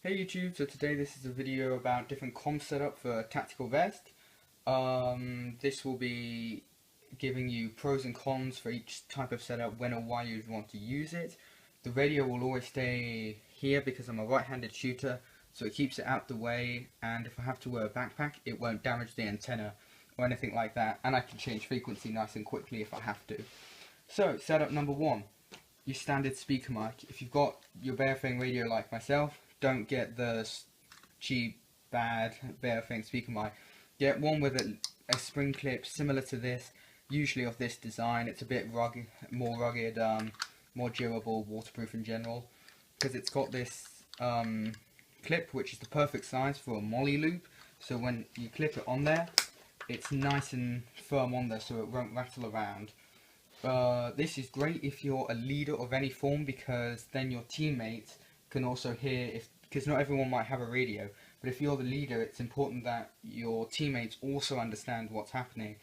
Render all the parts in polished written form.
Hey YouTube, so today this is a video about different comm setup for a tactical vest. This will be giving you pros and cons for each type of setup, when or why you'd want to use it. The radio will always stay here because I'm a right-handed shooter, so it keeps it out the way, and if I have to wear a backpack it won't damage the antenna or anything like that, and I can change frequency nice and quickly if I have to. So setup number one, your standard speaker mic. If you've got your bare thing radio like myself, don't get the cheap, bad, bare thing speaker mic. Get one with a spring clip similar to this, usually of this design. It's a bit rugged, more rugged, more durable, waterproof in general, because it's got this clip which is the perfect size for a molly loop. So when you clip it on there, it's nice and firm on there, so it won't rattle around. This is great if you're a leader of any form, because then your teammates can also hear, because not everyone might have a radio, but if you're the leader, it's important that your teammates also understand what's happening.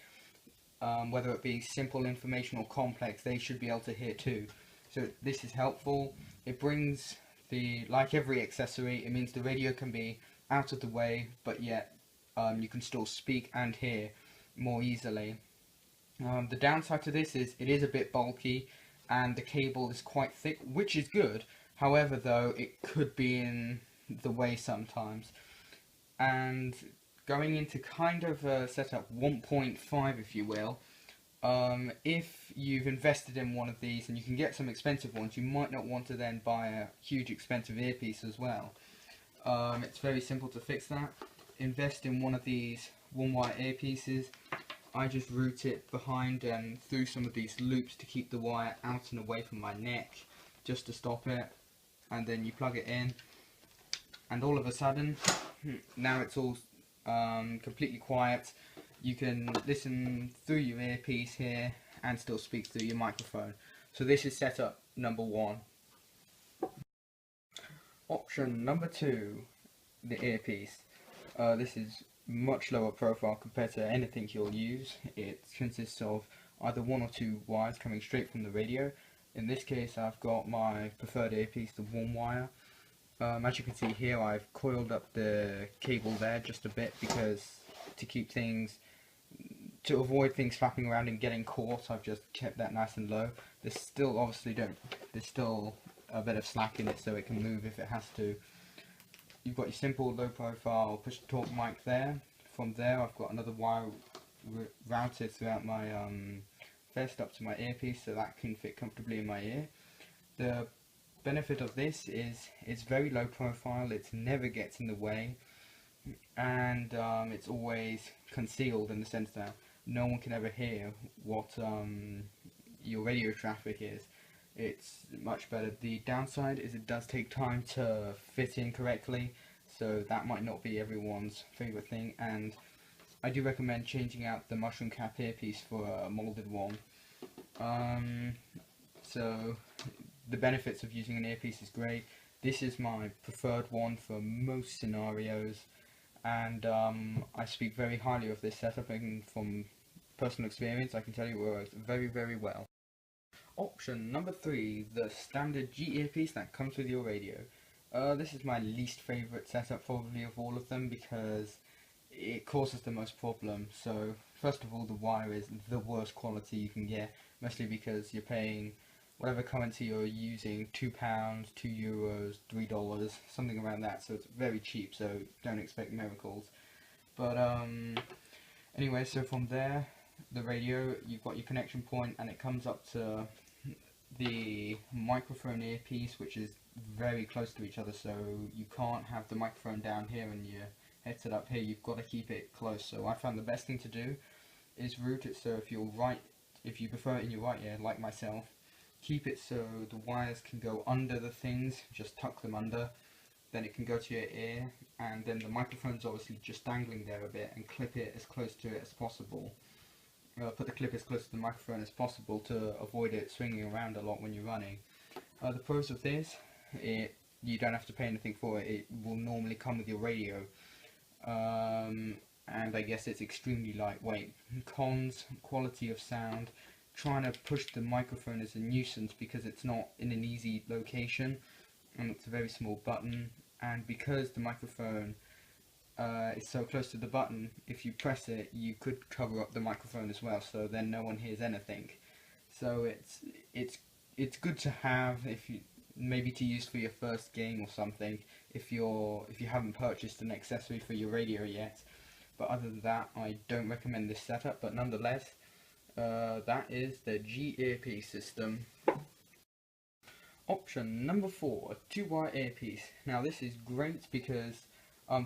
Whether it be simple information or complex, they should be able to hear too. So this is helpful. It brings like every accessory, it means the radio can be out of the way, but yet you can still speak and hear more easily. The downside to this is it is a bit bulky and the cable is quite thick, which is good. However, though, it could be in the way sometimes. And going into kind of a setup 1.5, if you will, if you've invested in one of these, and you can get some expensive ones, you might not want to then buy a huge expensive earpiece as well. It's very simple to fix that. Invest in one of these one-wire earpieces. I just route it behind and through some of these loops to keep the wire out and away from my neck, just to stop it. And then you plug it in, and all of a sudden, now it's all completely quiet. You can listen through your earpiece here and still speak through your microphone. So this is setup number one. Option number two, the earpiece. This is much lower profile compared to anything you'll use. It consists of either one or two wires coming straight from the radio. In this case, I've got my preferred earpiece, the one wire. As you can see here, I've coiled up the cable there just a bit, because to avoid things flapping around and getting caught, I've just kept that nice and low. There's still a bit of slack in it, so it can move if it has to. You've got your simple low profile push to talk mic there. From there, I've got another wire routed throughout my vest up to my earpiece, so that can fit comfortably in my ear. The benefit of this is it's very low profile, it never gets in the way, and it's always concealed in the sense that no one can ever hear what your radio traffic is. It's much better. The downside is it does take time to fit in correctly, so that might not be everyone's favourite thing, and I do recommend changing out the mushroom cap earpiece for a moulded one. So the benefits of using an earpiece is great. This is my preferred one for most scenarios, and I speak very highly of this setup, and from personal experience I can tell you it works very, very well. Option number three, the standard G earpiece that comes with your radio. This is my least favourite setup probably of all of them, because it causes the most problem. So first of all, the wire is the worst quality you can get, mostly because you're paying whatever currency you're using, £2, €2, $3, something around that, so it's very cheap, so don't expect miracles. But anyway, so from there, the radio, you've got your connection point, and it comes up to the microphone earpiece, which is very close to each other, so you can't have the microphone down here and your headset up here. You've got to keep it close. So I found the best thing to do is route it, so if you prefer it in your right ear like myself, keep it so the wires can go under the things, just tuck them under, then it can go to your ear, and then the microphone's obviously just dangling there a bit, and clip it as close to it as possible. Put the clip as close to the microphone as possible to avoid it swinging around a lot when you're running. The pros of this, you don't have to pay anything for it. It will normally come with your radio, and I guess it's extremely lightweight. Cons, quality of sound. Trying to push the microphone is a nuisance because it's not in an easy location, and it's a very small button, and because the microphone is so close to the button, if you press it you could cover up the microphone as well, so then no one hears anything. So it's good to have, if you maybe to use for your first game or something, if you haven't purchased an accessory for your radio yet. But other than that, I don't recommend this setup, but nonetheless, that is the G earpiece system. Option number 4, a 2-wire earpiece. Now this is great because,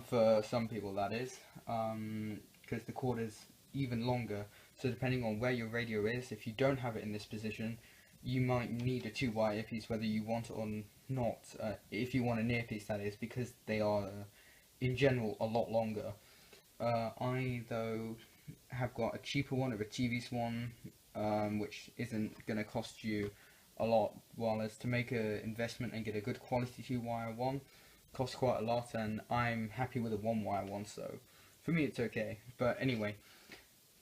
for some people that is, because the cord is even longer, so depending on where your radio is, if you don't have it in this position, you might need a 2-wire earpiece whether you want it or not, if you want an earpiece that is, because they are in general a lot longer. I though have got a cheaper one, a TV's one, which isn't going to cost you a lot, while as to make an investment and get a good quality 2-wire one costs quite a lot, and I'm happy with a 1-wire one, so for me it's okay. But anyway,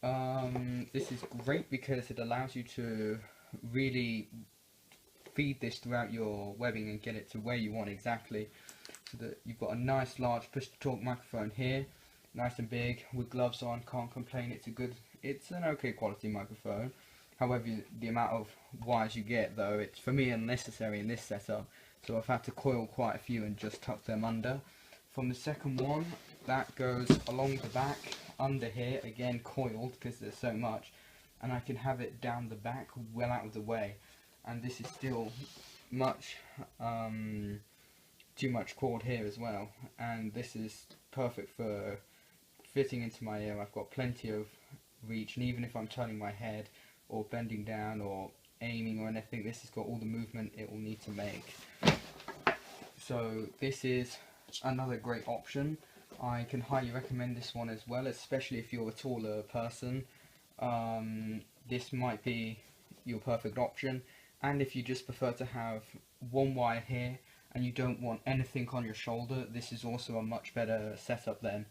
this is great because it allows you to really feed this throughout your webbing and get it to where you want exactly, so that you've got a nice large push to talk microphone here, nice and big with gloves on. Can't complain. It's an okay quality microphone. However, the amount of wires you get though, it's for me unnecessary in this setup, so I've had to coil quite a few and just tuck them under. From the second one, that goes along the back under here, again coiled because there's so much, and I can have it down the back well out of the way, and this is still much too much cord here as well, and this is perfect for fitting into my ear. I've got plenty of reach, and even if I'm turning my head or bending down or aiming or anything, this has got all the movement it will need to make. So this is another great option. I can highly recommend this one as well, especially if you're a taller person. This might be your perfect option, and if you just prefer to have 1 wire here and you don't want anything on your shoulder, this is also a much better setup then.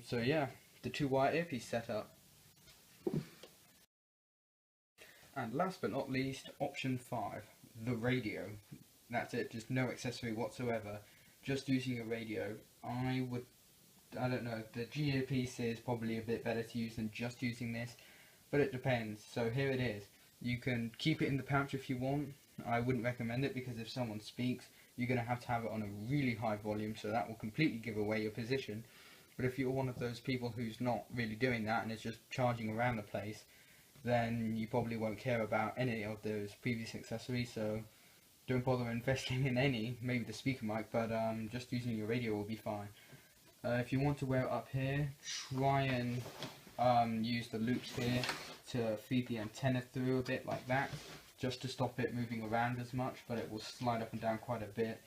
So yeah, the 2-wire earpiece setup. And last but not least, option 5, the radio. That's it, just no accessory whatsoever, just using a radio. I don't know, the G earpiece is probably a bit better to use than just using this, but it depends. So here it is. You can keep it in the pouch if you want. I wouldn't recommend it because if someone speaks, you're going to have it on a really high volume, so that will completely give away your position. But if you're one of those people who's not really doing that and is just charging around the place, then you probably won't care about any of those previous accessories, so don't bother investing in any, maybe the speaker mic, but just using your radio will be fine. If you want to wear it up here, try and use the loops here to feed the antenna through a bit like that, just to stop it moving around as much, but it will slide up and down quite a bit,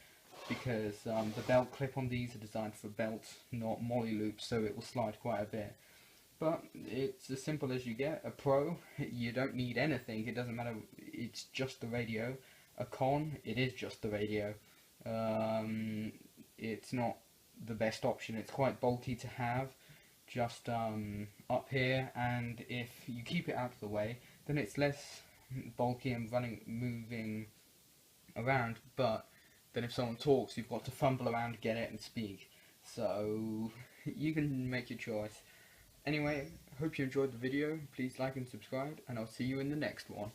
because the belt clip on these are designed for belts, not molly loops, so it will slide quite a bit. But it's as simple as you get. A pro, you don't need anything, it doesn't matter, it's just the radio. A con, it is just the radio. It's not the best option, it's quite bulky to have just up here, and if you keep it out of the way, then it's less bulky and moving around, but then if someone talks, you've got to fumble around to get it and speak, so you can make your choice. Anyway, hope you enjoyed the video. Please like and subscribe, and I'll see you in the next one.